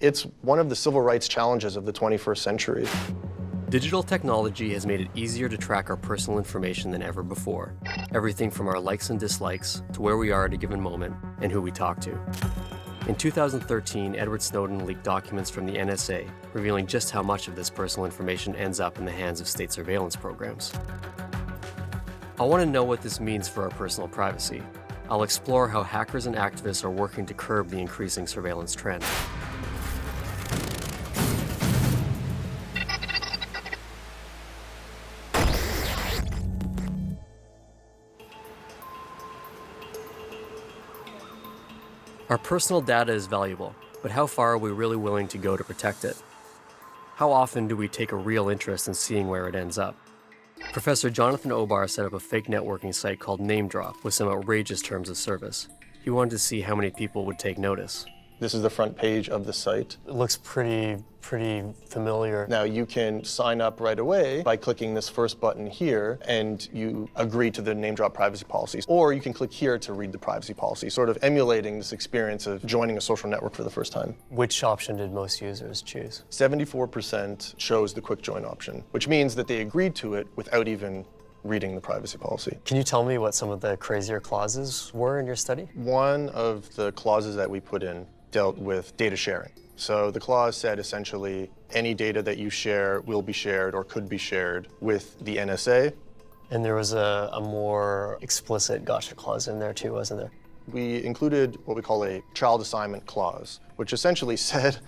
It's one of the civil rights challenges of the 21st century. Digital technology has made it easier to track our personal information than ever before. Everything from our likes and dislikes to where we are at a given moment and who we talk to. In 2013, Edward Snowden leaked documents from the NSA, revealing just how much of this personal information ends up in the hands of state surveillance programs. I want to know what this means for our personal privacy. I'll explore how hackers and activists are working to curb the increasing surveillance trend. Our personal data is valuable, but how far are we really willing to go to protect it? How often do we take a real interest in seeing where it ends up? Professor Jonathan Obar set up a fake networking site called NameDrop with some outrageous terms of service. He wanted to see how many people would take notice. This is the front page of the site. It looks pretty familiar. Now you can sign up right away by clicking this first button here, and you agree to the NameDrop privacy policies. Or you can click here to read the privacy policy, sort of emulating this experience of joining a social network for the first time. Which option did most users choose? 74% chose the quick join option, which means that they agreed to it without even reading the privacy policy. Can you tell me what some of the crazier clauses were in your study? One of the clauses that we put in dealt with data sharing. So the clause said essentially any data that you share will be shared or could be shared with the NSA. And there was a more explicit gotcha clause in there too, wasn't there? We included what we call a child assignment clause, which essentially said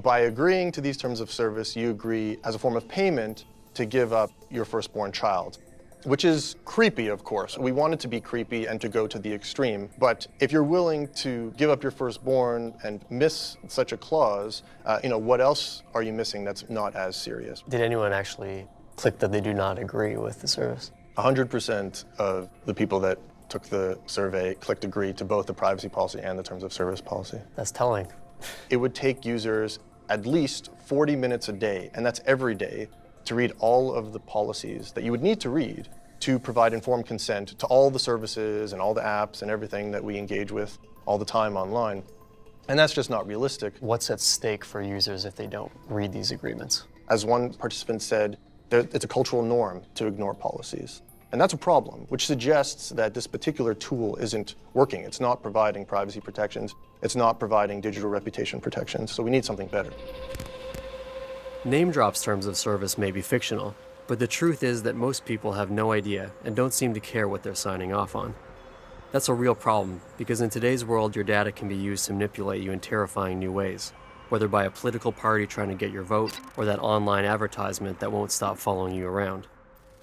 by agreeing to these terms of service, you agree as a form of payment to give up your firstborn child. Which is creepy, of course. We want it to be creepy and to go to the extreme. But if you're willing to give up your firstborn and miss such a clause, what else are you missing that's not as serious? Did anyone actually click that they do not agree with the service? 100% of the people that took the survey clicked agree to both the privacy policy and the terms of service policy. That's telling. It would take users at least 40 minutes a day, and that's every day, to read all of the policies that you would need to read to provide informed consent to all the services and all the apps and everything that we engage with all the time online. And that's just not realistic. What's at stake for users if they don't read these agreements? As one participant said, it's a cultural norm to ignore policies. And that's a problem, which suggests that this particular tool isn't working. It's not providing privacy protections. It's not providing digital reputation protections. So we need something better. NameDrop's terms of service may be fictional, but the truth is that most people have no idea and don't seem to care what they're signing off on. That's a real problem, because in today's world, your data can be used to manipulate you in terrifying new ways, whether by a political party trying to get your vote or that online advertisement that won't stop following you around.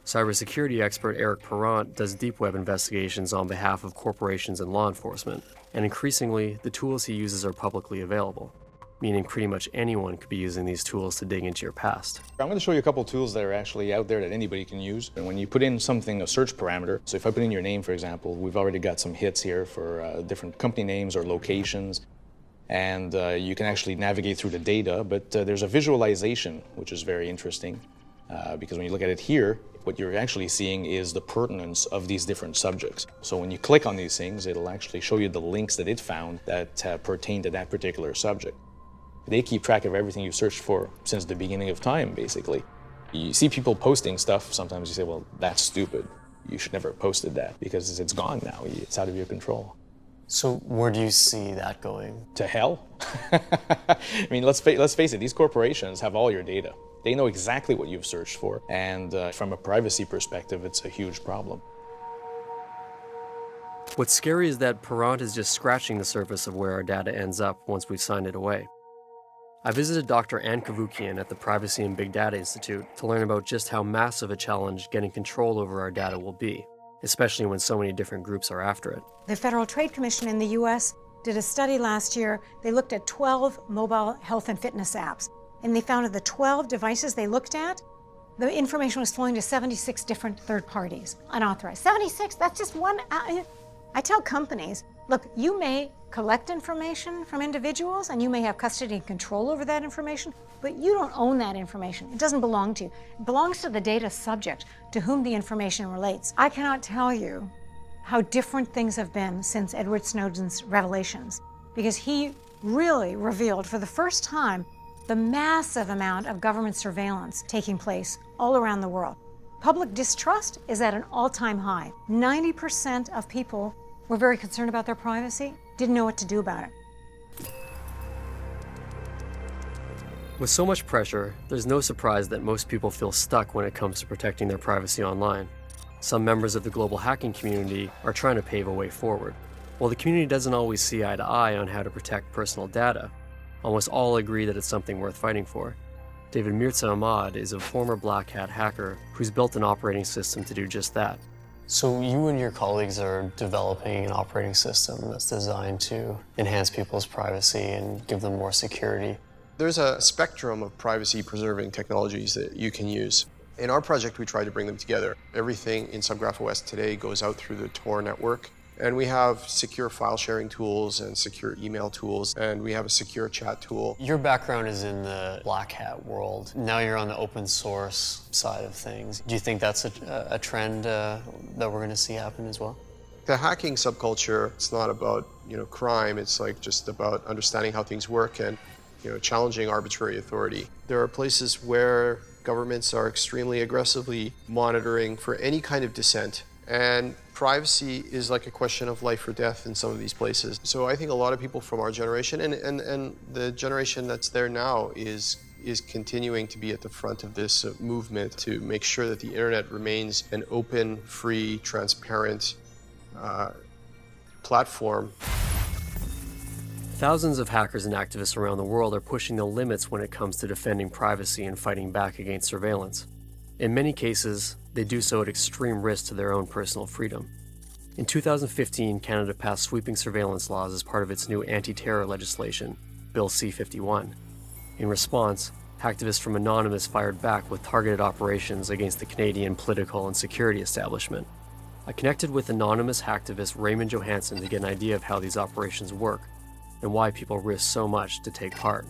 Cybersecurity expert Eric Perrant does deep web investigations on behalf of corporations and law enforcement, and increasingly, the tools he uses are publicly available, meaning pretty much anyone could be using these tools to dig into your past. I'm going to show you a couple tools that are actually out there that anybody can use. And when you put in something, a search parameter, so if I put in your name, for example, we've already got some hits here for different company names or locations. And you can actually navigate through the data, but there's a visualization, which is very interesting. Because when you look at it here, what you're actually seeing is the pertinence of these different subjects. So when you click on these things, it'll actually show you the links that it found that pertain to that particular subject. They keep track of everything you've searched for since the beginning of time, basically. You see people posting stuff, sometimes you say, well, that's stupid. You should never have posted that because it's gone now. It's out of your control. So where do you see that going? To hell? I mean, let's face it, these corporations have all your data. They know exactly what you've searched for, and from a privacy perspective, it's a huge problem. What's scary is that Perrant is just scratching the surface of where our data ends up once we've signed it away. I visited Dr. Anne Kavukian at the Privacy and Big Data Institute to learn about just how massive a challenge getting control over our data will be, especially when so many different groups are after it. The Federal Trade Commission in the US did a study last year. They looked at 12 mobile health and fitness apps, and they found of the 12 devices they looked at, the information was flowing to 76 different third parties, unauthorized. 76, that's just one. I tell companies, look, you may collect information from individuals and you may have custody and control over that information, but you don't own that information. It doesn't belong to you. It belongs to the data subject to whom the information relates. I cannot tell you how different things have been since Edward Snowden's revelations, because he really revealed for the first time the massive amount of government surveillance taking place all around the world. Public distrust is at an all-time high. 90% of people were very concerned about their privacy, didn't know what to do about it. With so much pressure, there's no surprise that most people feel stuck when it comes to protecting their privacy online. Some members of the global hacking community are trying to pave a way forward. While the community doesn't always see eye to eye on how to protect personal data, almost all agree that it's something worth fighting for. David Mirza Ahmad is a former black hat hacker who's built an operating system to do just that. So you and your colleagues are developing an operating system that's designed to enhance people's privacy and give them more security. There's a spectrum of privacy-preserving technologies that you can use. In our project, we try to bring them together. Everything in Subgraph OS today goes out through the Tor network, and we have secure file sharing tools and secure email tools, and we have a secure chat tool. Your background is in the black hat world. Now you're on the open source side of things. Do you think that's a trend that we're going to see happen as well? The hacking subculture, it's not about crime. It's like just about understanding how things work and challenging arbitrary authority. There are places where governments are extremely aggressively monitoring for any kind of dissent, and privacy is like a question of life or death in some of these places. So I think a lot of people from our generation and the generation that's there now is continuing to be at the front of this movement to make sure that the internet remains an open, free, transparent platform. Thousands of hackers and activists around the world are pushing the limits when it comes to defending privacy and fighting back against surveillance. In many cases, they do so at extreme risk to their own personal freedom. In 2015, Canada passed sweeping surveillance laws as part of its new anti-terror legislation, Bill C-51. In response, hacktivists from Anonymous fired back with targeted operations against the Canadian political and security establishment. I connected with Anonymous hacktivist Raymond Johansson to get an idea of how these operations work and why people risk so much to take part.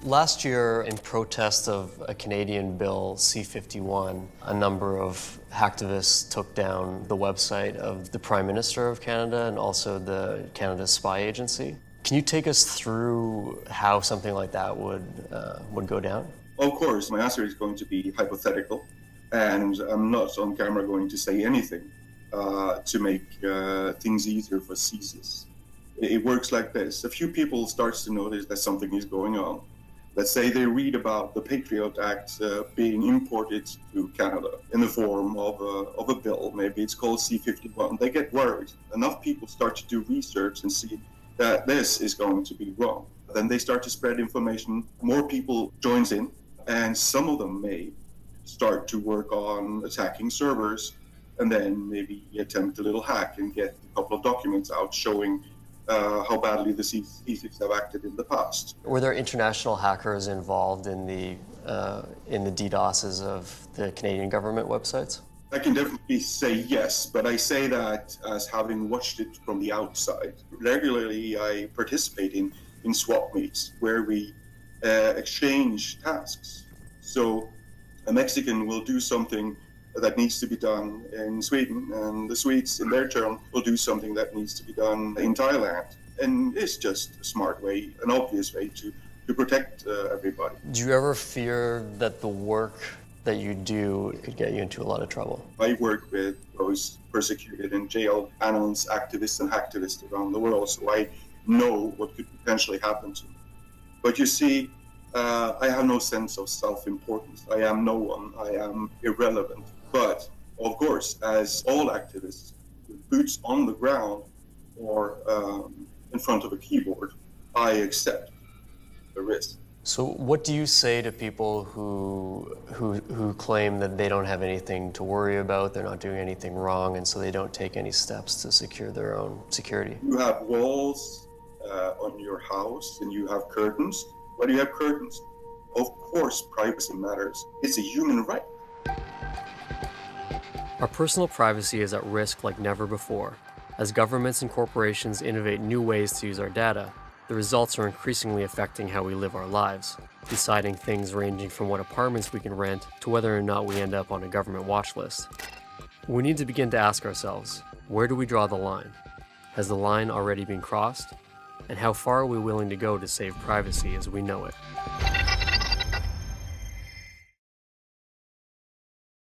Last year, in protest of a Canadian bill, C-51, a number of hacktivists took down the website of the Prime Minister of Canada and also the Canada Spy Agency. Can you take us through how something like that would go down? Of course, my answer is going to be hypothetical, and I'm not on camera going to say anything to make things easier for CSIS. It works like this. A few people start to notice that something is going on. Let's say they read about the Patriot Act being imported to Canada in the form of a bill. Maybe it's called C-51. They get worried. Enough people start to do research and see that this is going to be wrong. Then they start to spread information. More people joins in, and some of them may start to work on attacking servers, and then maybe attempt a little hack and get a couple of documents out showing how badly the CSIS have acted in the past. Were there international hackers involved in the DDoSes of the Canadian government websites? I can definitely say yes, but I say that as having watched it from the outside. Regularly, I participate in swap meets where we exchange tasks. So a Mexican will do something that needs to be done in Sweden, and the Swedes, in their turn, will do something that needs to be done in Thailand. And it's just a smart way, an obvious way to protect everybody. Do you ever fear that the work that you do could get you into a lot of trouble? I work with those persecuted and jailed anonymous activists and hacktivists around the world, so I know what could potentially happen to me. But you see, I have no sense of self-importance. I am no one. I am irrelevant. But, of course, as all activists, with boots on the ground or in front of a keyboard, I accept the risk. So what do you say to people who claim that they don't have anything to worry about, they're not doing anything wrong, and so they don't take any steps to secure their own security? You have walls on your house and you have curtains. Why do you have curtains? Of course, privacy matters. It's a human right. Our personal privacy is at risk like never before. As governments and corporations innovate new ways to use our data, the results are increasingly affecting how we live our lives, deciding things ranging from what apartments we can rent to whether or not we end up on a government watch list. We need to begin to ask ourselves, where do we draw the line? Has the line already been crossed? And how far are we willing to go to save privacy as we know it?